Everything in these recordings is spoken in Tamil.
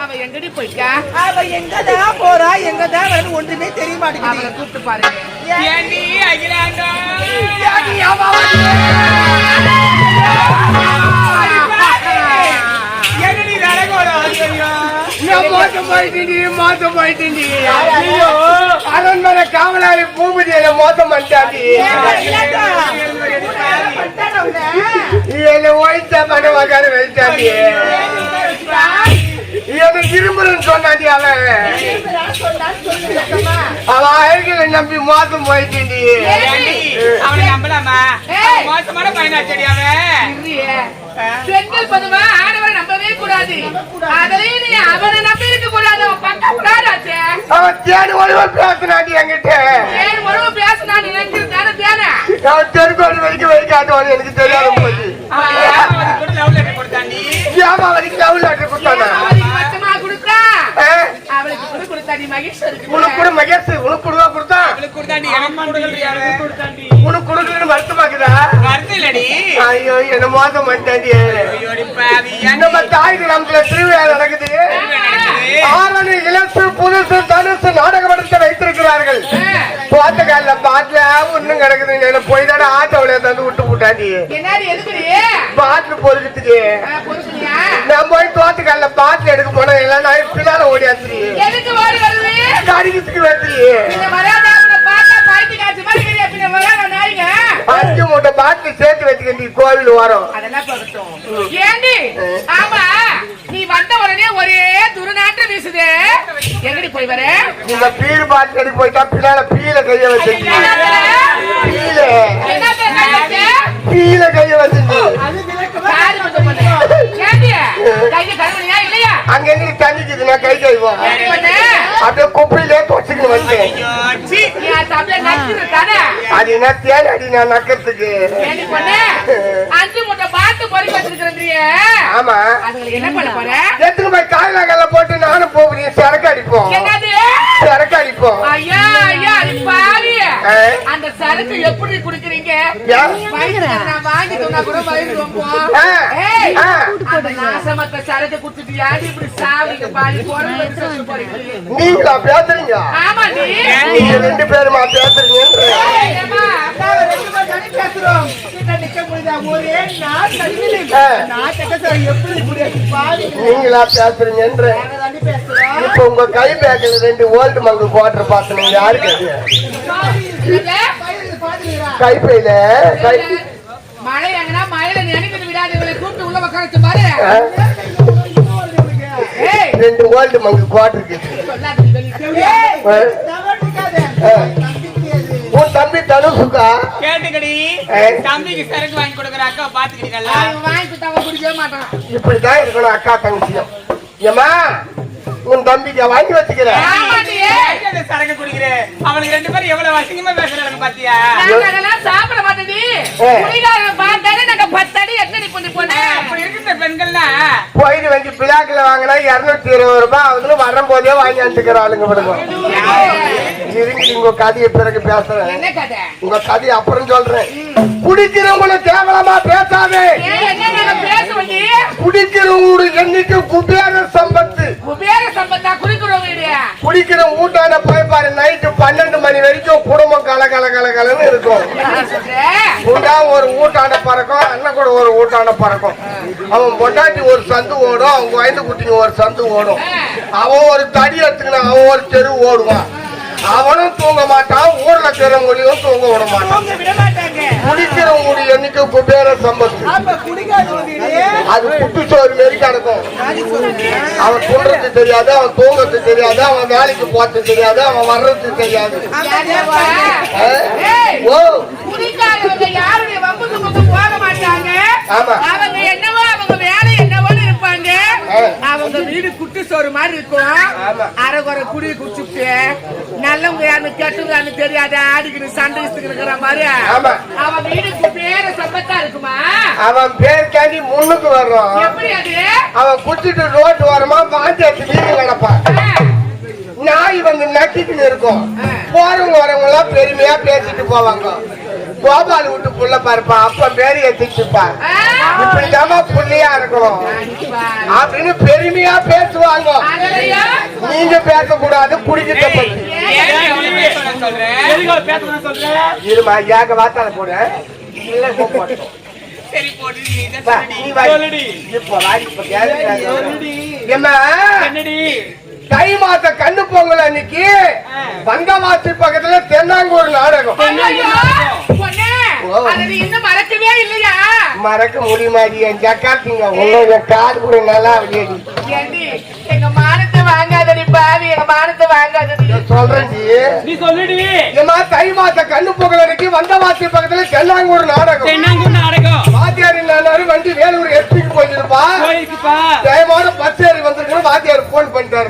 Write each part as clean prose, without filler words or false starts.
அவ எங்கடி போயிட்டா? அவ எங்கதான் போறா எங்கதான் வேணும் ஒன்றுமே தெரிய மாட்டேங்குது. அவளை கூப்பிட்டு பாருங்க. ஏண்டி அகிலாண்டா என்னடி மோசம் போயிட்டு அரண்மனை காவலாளி பூபதியில மோசம் பண்ணிட்டாடி. என்ன ஓய்ச்சா பண்ண வகார வச்சாடி. என்ன திரும்புறன்னு சொன்னாடி. அவன் அழகில நம்பி மோசம் போயிட்டு அவனை நம்பலாமா? மோசமான பையனாச்சடி அவன். பெண்கள் பொதுவா ஆடவரை நம்பவே கூடாது. அதுலயும் நீ அவனை நம்பி இருக்க கூடாது. அவன் பக்கம் கூடாது. அவன் தேடி ஒருவர் பேசினாடி என்கிட்ட. ஏன் ஒருவர் பேசினா நினைக்கிறதான தேனை அவன் தெருக்கோடு வரைக்கும் வைக்காட்டுவான். எனக்கு தெரியாத போது லவ் லெட்டர் கொடுத்தாண்டி. ஏமா வரைக்கும் லவ் லெட்டர் கொடுத்தானா? மொத்தமா கொடுத்தா அவளுக்கு கூட கொடுத்தாடி. மகேஸ்வருக்கு உனக்கு கூட மகேஷ் உனக்கு கூட கொடுத்தா? அவளுக்கு கொடுத்தாண்டி. எனக்கு கொடுத்தாண்டி. உனக்கு கொடுக்கலன்னு வருத்தமாக்குதா? வருத்தம் இல்லடி. ஐயோ என்ன மோசம் பண்ணிட்டாண்டி. நம்ம தாய் கிராமத்துல திருவிழா நடக்குது. ஆரணி இலசு புதுசு தனுசு நாடக மன்றத்தை வைத்திருக்கிறார்கள். போத்த கால பாட்டுல ஒண்ணும் கிடக்குது. போய் தானே ஆட்டோல தந்து விட்டு போட்டாண்டி. பாட்டுல பொறுக்கிறதுக்கு நான் போய் தோட்ட கால பாட்டுல எடுக்க போனேன். எல்லாம் நான் பின்னால ஓடியாச்சு. கடிக்கிறதுக்கு வந்து 5 மூட்டை பாட்டு சேர்த்து வச்சுக்கண்டி கோவில் வரும். ஆமா நீ வந்த உடனே ஒரே துருநாற்றம் வீசுது. எங்கடி போய் வர? இந்த பீர் பாட்டு எடுக்க போயிட்டா பின்னால பீல கைய வச்சு பீல கைய வச்சு அங்க எங்க தண்ணிக்குதுன்னா கை கைவோம். அப்படியே குப்பையிலே தொச்சுக்கு வந்தேன். அது என்ன தேடி அடி நான் நக்கிறதுக்கு. ஆமா என்ன பண்ண போற? எத்துக்கு போய் காயிலாங்கல்ல போட்டு நானும் போகிறேன். சரக்கு அடிப்போம். சரக்கு அடிப்போம். ஐயா ஐயா பாவி அந்த சரக்கு எப்படி குடிக்கிறீங்க? நான் வாங்கி சொன்னா கூட வயிறு ரொம்பும். நாசமத்த சரக்கு குடிச்சிட்டு யாரு இப்படி சாவிங்க பாடி போறீங்க? நீங்களா பேசுறீங்க? ஆமா நீங்க 2 பேருமா பேசுறீங்க? நீங்களா பேசுறீங்க? இப்ப உங்க கை பேக்கில் 2 ஓல்டு மங்கு போட்டு பாத்துனீங்க. யாருக்கு கைப்பையில மழை எங்கன்னா மழையில நினைக்கிட்டு விடாது. இவளை கூப்பிட்டு உள்ள உட்கார பாரு. 2 ஓல்டு மங்கு போட்டு உன் தம்பி தனுசுக்கா கேட்டுக்கடி. தம்பிக்கு சரக்கு வாங்கி கொடுக்குற அக்கா பாத்துக்கிட்டீங்கல்ல? வாங்கி கொடுத்தா குடிக்கவே மாட்டான். இப்படிதான் இருக்கணும் அக்கா தங்கச்சியும். ஏமா உன் தம்பிக்கு வாங்கி வச்சுக்கிறேன். சரக்கு குடிக்கிறேன். அவனுக்கு 2 பேரும் எவ்வளவு அசிங்கமா பேசுறாங்க பாத்தியா? சாப்பிட மாட்டேடி. பார்த்தாலே நாங்க 10 அடி எத்தனை பண்ணி போனேன். அப்படி இருக்கிற பெண்கள்லாம் போயிட்டு வாங்கி பிளாக்ல வாங்கினா 220 ரூபாய் அதுல வரும்போதே வாங்கி அனுப்பிக்கிற ஆளுங்க படுக்கும். உங்க கதையை பிறகு பேசுறேன். என்ன கதை? உங்க கதையை அப்புறம் சொல்றேன். குடிக்கிறவங்களை கேவலமா பேசாதே. குடிக்கிறவங்களுக்கு என்னைக்கு குபேர சம்பத்து. குபேர சம்பத்தா? குடிக்கிறவங்க குடிக்கிற ஊட்டான போய் பாரு. நைட்டு 12 மணி வரைக்கும் குடும்பம் கலகலன்னு இருக்கும். உண்டா ஒரு ஊட்டான பறக்கும். அண்ணன் கூட ஒரு ஊட்டான பறக்கும். அவன் பொண்டாட்டி ஒரு சந்து ஓடும். அவங்க வயது குட்டிங்க ஒரு சந்து ஓடும். அவன் ஒரு தடி எடுத்துக்கணும். அவன் ஒரு தெரு ஓடுவான். அவனும் தூங்க மாட்டான். ஊர்ல இருக்கிறவங்களையும் தூங்க விட மாட்டான். குடிக்கிறவங்க என்னைக்கு குபேர சம்பத்து. அது குட்டிச்சோறு மாரி கிடக்கும். அவன் தூண்டுறது தெரியாது. அவன் தூங்குறது தெரியாது. அவன் வேலைக்கு போறது தெரியாது. அவன் வர்றது தெரியாது. யாருடைய வம்புக்கு பக்கம் போக மாட்டாங்க. அவங்க என்னவோ அவங்க வேலை என்னவோன்னு இருப்பாங்க. அவங்க வீடு குட்டி சோறு மாதிரி இருக்கும். அரைகுறை குடி குடிச்சுட்டு நல்லவங்க யாரு கெட்டவங்க தெரியாத ஆடிக்கிட்டு சண்டை இருக்கிற மாதிரி அவன் வீடு பேர சம்பத்தா இருக்குமா? அவன் பேர் கேண்டி முன்னுக்கு வர்றான். எப்படி அது? அவன் குடிச்சிட்டு ரோட்டு வரமா வாந்தி எடுத்து வீடு கிடப்பான். நாய் வந்து நக்கிட்டு இருக்கும். போறவங்க வரவங்க எல்லாம் பெருமையா பேசிட்டு போவாங்க. கோபால் விட்டு புள்ள பாருப்பா. அப்ப பேரு எத்திச்சுப்பா. இப்படிதாமா புள்ளையா இருக்கும். இருக்கும் அப்படின்னு பெருமையா பேசுவாங்க. நீங்க பேசக்கூடாது குடிக்கிட்ட பத்தி. இருமா ஏக வார்த்தை போட இல்ல போட்டோம். சரி போடு தை மாச கண்ணு பொங்கல் அன்னைக்கு வந்தவாசி பக்கத்துல தென்னாங்கூர் நாடகம். மறக்கவே இல்லையா? மறக்க முடியுமா? என் ஜக்காத்திங்க உங்களோட காது கூட நல்லா வெளியேடி. எங்க மானத்தை வாங்காதடி பாவி, எங்க மானத்தை வாங்காதடி. சொல்றேன் நீ சொல்லுடி. ஏமா தை மாச கண்ணு பொங்கல் அன்னைக்கு வந்தவாசி பக்கத்துல தென்னாங்கூர் நாடகம். வாத்தியார் இல்லாரு வண்டி வேலூர் எஸ்பிக்கு போயிருப்பா. தயமான பஸ் ஏறி வந்திருக்கணும். வாத்தியார் போன் பண்ணிட்டாரு.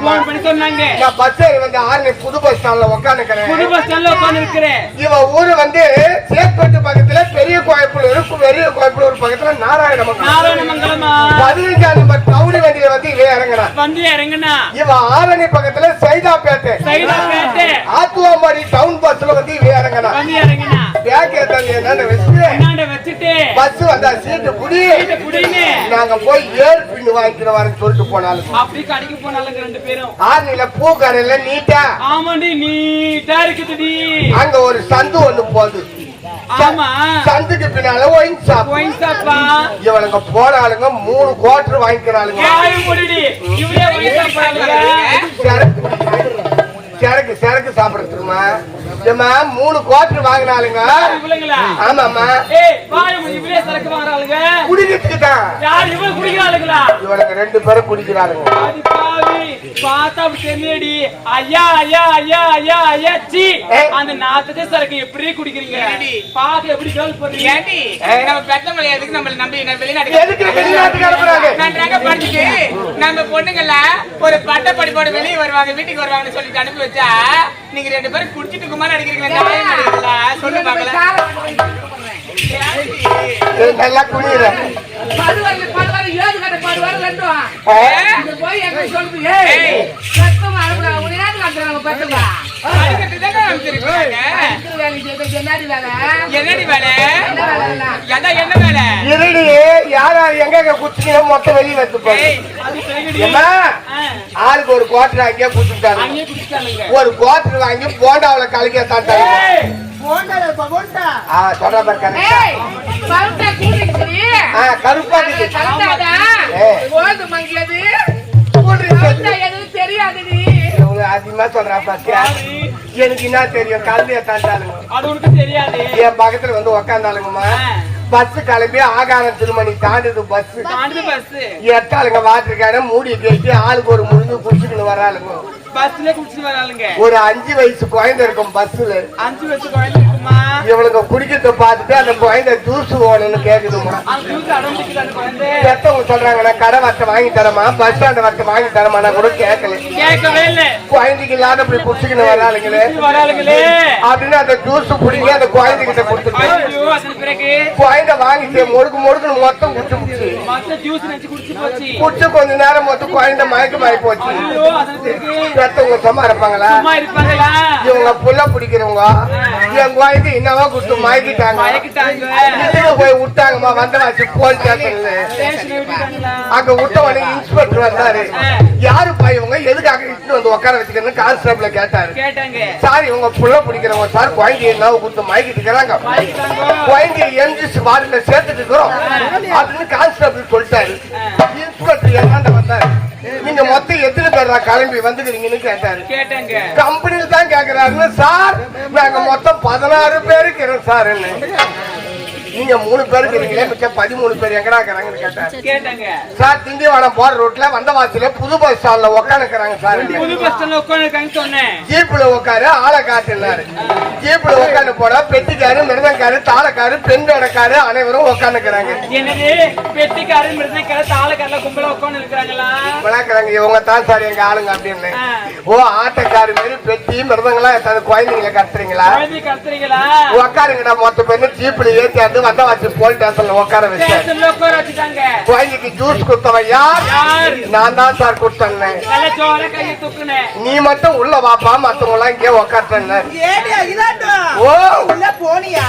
நான் பஸ் ஏறி வந்து ஆர்னி புது பஸ் ஸ்டாண்ட்ல உட்காந்துக்கிறேன். இவன் ஊரு வந்து சேத்பட்டு பக்கத்துல பெரிய கோயம்புத்தூர், பெரிய கோயம்புத்தூர் பக்கத்துல நாராயணமங்கலம் 15ஆம் நம்பர் டவுன் வண்டியில வந்து இறங்கினா. இவன் ஆரணி பக்கத்துல சைதாப்பேட்டை ஆத்துவாமாடி டவுன் பஸ்ல வந்து இறங்கினா. பேக் ஏத்தாங்க வச்சுட்டு பஸ் வந்தா சீட்டு புடி நாங்க போய் ஏர் பின்னு வாங்கிக்கிற வரேன்னு சொல்லிட்டு போனாலும் அப்படி கடைக்கு போனாலும் ரெண்டு பேரும் ஆர்னில பூக்கடையில நீட்டா ஆமாண்டி நீட்டா இருக்குதுடி. அங்க ஒரு சந்து ஒண்ணு போகுது. ஆமா சந்துக்கு பின்னால ஒயின் ஷாப். இவனுங்க போறாளுங்க 3 குவார்டர் வாங்கிக்கிறாளுங்க. சரக்கு சாப்பிடுறதுமா 3 குவார்டர் வாங்கினாலுங்க. ஆமாமா குடிக்கிறதுக்கு தான். இவனுக்கு 2 பேரும் குடிக்கிறாளுங்க. அந்த நாத்தத்தை சரக்கு எப்படி குடிக்கிறீங்க? பாக்க எப்படி படிச்சுட்டு நம்ம பொண்ணுங்கள ஒரு பட்ட படிப்போட வெளியே வருவாங்க, வீட்டுக்கு வருவாங்கன்னு சொல்லிட்டு அனுப்பி வச்சா நீங்க 2 பேரும் குடிச்சிட்டு குமார் அடிக்கிறீங்களா? சொல்லு பாக்கல. நல்லா குடிக்கிறேன். மொத்த வெளியே வந்து ஆளுக்கு ஒரு குவார்டர் அங்கேயே குடிச்சுட்டாங்க. ஒரு குவார்டர் வாங்கி போண்டாவில கலக்க தாட்டாங்க. அதிகமா சொல்றா பாத்தியா? எனக்கு என்ன தெரியும்? கல்வியை தாண்டாளுங்க. என் பக்கத்துல வந்து உக்காந்தாளுங்கம்மா. பஸ் கிளம்பி ஆகாரம் திருமணி தாண்டுது. பஸ் எட்டாளுங்க வாட்டிருக்காரு மூடி கேட்டு ஆளுக்கு ஒரு முடிஞ்சு குடிச்சுக்கணும் வராளுங்க. ஒரு 5 வயசு குழந்தை இருக்கும் பஸ்ல. 5 வயசு குழந்தை இருக்குமா? இவளுக்கு குடிக்கிறத பார்த்துட்டு அந்த குழந்தை ஜூஸ் ஓணுன்னு கேக்குதுமா. பெத்தவங்க சொல்றாங்க நான் கடை வட்ட வாங்கி தரமா, பஸ் ஸ்டாண்ட் வட்ட வாங்கி தரமா கூட கேட்கவே இல்ல. குழந்தைக்கு இல்லாத இப்படி குடிச்சுக்கணும் வராளுங்களே அப்படின்னு அந்த ஜூஸ் குடிங்க அந்த குழந்தைகிட்ட கொடுத்துட்டு குழந்தை வாங்கிட்டு முழுக்கு மொத்தம் குடிச்சு குடிச்சு கொஞ்ச நேரம் மொத்தம் குழந்தை மயக்கமாயி போச்சு. பெத்தவங்க சும்மா இருப்பாங்களா? இவங்க புள்ள பிடிக்கிறவங்க என் குழந்தை என்னவா குடுத்து மயக்கிட்டாங்க. போய் விட்டாங்கம்மா. வந்தவாச்சு போலீஸ் ஸ்டேஷன்ல அங்க விட்டவனே இன்ஸ்பெக்டர் வந்தாரு. யாருப்பா இவங்க எதுக்காக இட்டு வந்து உட்கார வச்சுக்கன்னு கான்ஸ்டபிள் கேட்டாரு. சார் இவங்க புள்ள பிடிக்கிறவங்க சார். குழந்தை என்னவா குடுத்து மயக்கிட்டு இருக்கிறாங்க. குழந்தைய எம்ஜிஎஸ் வார்டுல சேர்த்துட்டு இருக்கிறோம் அப்படின்னு கான்ஸ்டபிள் சொல்லிட்டாரு. இன்ஸ்பெக்டர் என்னண்ட வந்தாரு. நீங்க மொத்தம் எத்தனை பேர் கிளம்பி வந்துக்கிறீங்கன்னு கேட்டாரு. கம்பெனில தான் கேக்குறாருன்னு. சார் நாங்க மொத்தம் 16 பேருக்கு சார். நீங்க 3 பேருக்கு இருக்கீங்களே மிச்சம் 13 பேர் எங்கடா இருக்கிறாங்கன்னு கேட்டாங்க. சார் திண்டிவனம் போற ரோட்ல வந்தவாசில புது பஸ் ஸ்டாண்ட்ல உட்காந்துக்கிறாங்க சார். புது பஸ் ஸ்டாண்ட்ல உட்காந்துருக்காங்க சொன்னேன். ஜீப்ல உட்காரு ஆளை காட்டுனாரு. ஜீப்ல உட்காந்து போட பெட்டிக்காரு மிருதங்காரு தாளக்காரு பெண்ணோடக்காரு அனைவரும் உட்காந்துக்கிறாங்க. என்னது பெட்டிக்காரு மிருதங்காரு தாளக்காருல கும்பல உட்காந்து இருக்கிறாங்களா? விளாக்குறாங்க. இவங்க தான் சார் எங்க ஆளுங்க அப்படின்னு. ஓ ஆட்டக்காரு மாரி பெட்டி மிருதங்களா குழந்தைங்களை கத்துறீங்களா? கத்துறீங்களா? உட்காருங்கடா மொத்த பேரு ஜீப்ல ஏற்றி வந்து வந்தவாசி போலீஸ் ஸ்டேஷன்ல உட்கார வச்சேன். ஸ்டேஷன்ல உட்கார வச்சுட்டாங்க. குழந்தைக்கு ஜூஸ் குடுத்தவன் யார்? நான் தான் சார் கொடுத்தேன். நல்ல ஜோர கையை தூக்குனே. நீ மட்டும் உள்ள வாப்பா, மத்தவங்க எல்லாம் இங்கே உட்கார்த்தேன். ஏடி அகிலாண்டா ஓ உள்ள போனியா?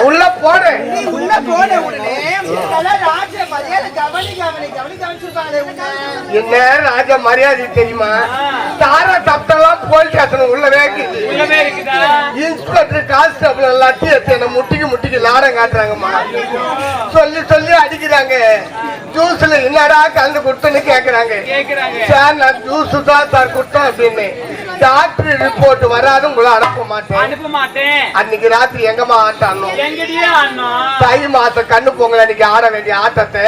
உள்ள போடு. நீ உள்ள போன உடனே இதெல்லாம் ராஜ மரியாதை கவனிச்சிருப்பாங்களே உன்னை. என்ன ராஜ மரியாதை தெரியுமா? தாரா தப்பெல்லாம் போலீஸ் ஸ்டேஷன் உள்ளவே இருக்குது. உள்ளவே இருக்குதா? இன்ஸ்பெக்டர் கான்ஸ்டபிள் எல்லாத்தையும் எடுத்து என்ன முட்டிக்கு லாடம் காட்டுறாங்கம்மா. சொல்லி சொல்லி அடிக்கிறாங்க. ஜூஸ்ல என்னடா கலந்து கொடுத்தேன்னு கேக்குறாங்க. சார் நான் ஜூஸ் தான் சார் கொடுத்தேன் அப்படின்னு. டாக்டர் ரிப்போர்ட் வராது உங்களை அனுப்ப மாட்டேன். அன்னைக்கு ராத்திரி எங்கம்மா ஆட்டானோம்? தை மாசம் கண்ணு பொங்கல் அன்னைக்கு ஆட வேண்டிய ஆட்டத்தை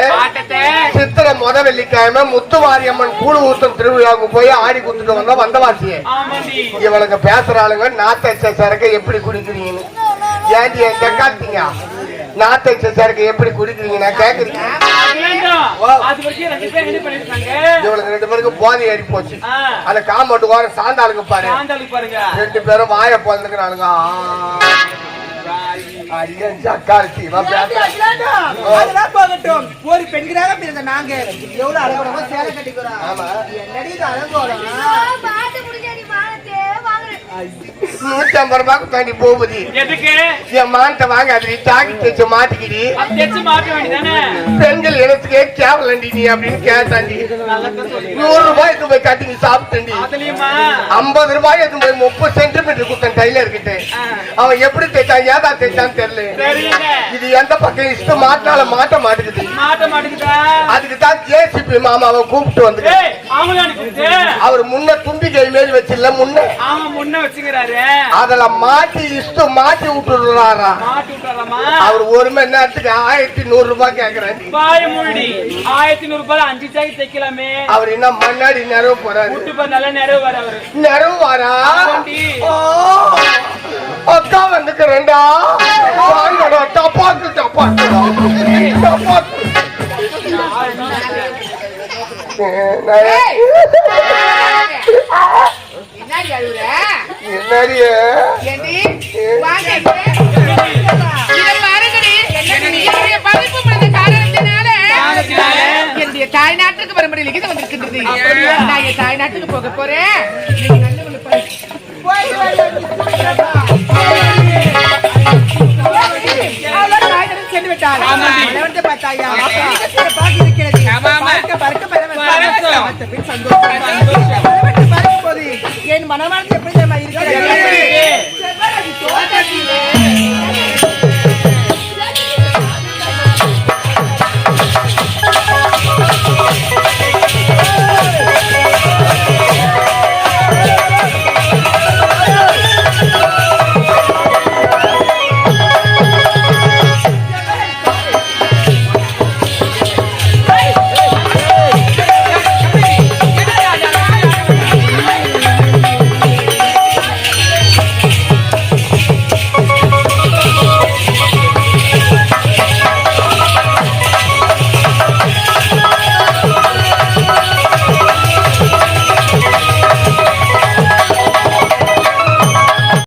சித்திரை முத வெள்ளிக்கிழமை முத்துவாரியம்மன் கூழு ஊத்தம் திருவிழாவுக்கு போய் ஆடி குடுத்துட்டு வந்தா வந்தவாசிய. இவளுக்கு பேசுறாளுங்க நாத்த சரக்கு எப்படி குடிக்கிறீங்கன்னு. ஏன்டி கேட்காதீங்க? நாத்த சரக்கு எப்படி குடிக்கிறீங்க நான் கேக்குறீங்க. இவளுக்கு 2 பேருக்கு போதை ஏறி போச்சு. அந்த காம்பவுண்ட் ஓர சாந்தாளுக்கு பாரு. 2 பேரும் வாய போந்துக்கிறானுங்க. ஒரு பெண்களாக பிறந்த நாங்க எவ்வளவு அழகோட சேலை கட்டிக்கிறோம். என்னடி அழகோடம் 150 ரூபாய்க்கு தாண்டி போகுது. என் மான்ட்ட வாங்க அது தாக்கி தைச்சு மாட்டிக்கிடி. பெண்கள் இடத்துக்கே கேவலண்டி நீ அப்படின்னு கேட்டாண்டி. 100 ரூபாய் எடுத்து போய் கட்டி சாப்பிட்டேன்டி. 50 ரூபாய் எடுத்து போய் 30 சென்டிமீட்டர் குத்தன் டைலர் கிட்ட. அவன் எப்படி தைச்சான் ஏதா தைச்சான்னு தெரியல. இது எந்த பக்கம் இஷ்டம் மாட்டால மாட்ட மாட்டேங்குது. அதுக்கு தான் ஜேசிபி மாமாவை கூப்பிட்டு வந்து அவர் முன்ன தும்பி கை மேல் வச்சிடல முன்ன வச்சுக்கிறாரு. அதுல மாட்டி இஷ்டம் மாட்டி விட்டுறாரா? அவர் 1 மணி நேரத்துக்கு 1100 ரூபாய் கேக்குறாரு. 1100 ரூபாய் 5 சாய் தைக்கலாமே. அவர் என்ன முன்னாடி நிறைவு போறாரு. நல்ல நிறைவு வர அவரு நிறைவு வரா. அக்கா வந்துக்கிறேன்டா. டப்பாக்கு டப்பாக்கு என்னுடைய தாய்நாட்டுக்கு வரும்படி லிகிதம் வந்திருக்கின்றது. நான் என் தாய்நாட்டுக்கு போக போறேன். சென்று விட்டார். என் மனமானது எப்படி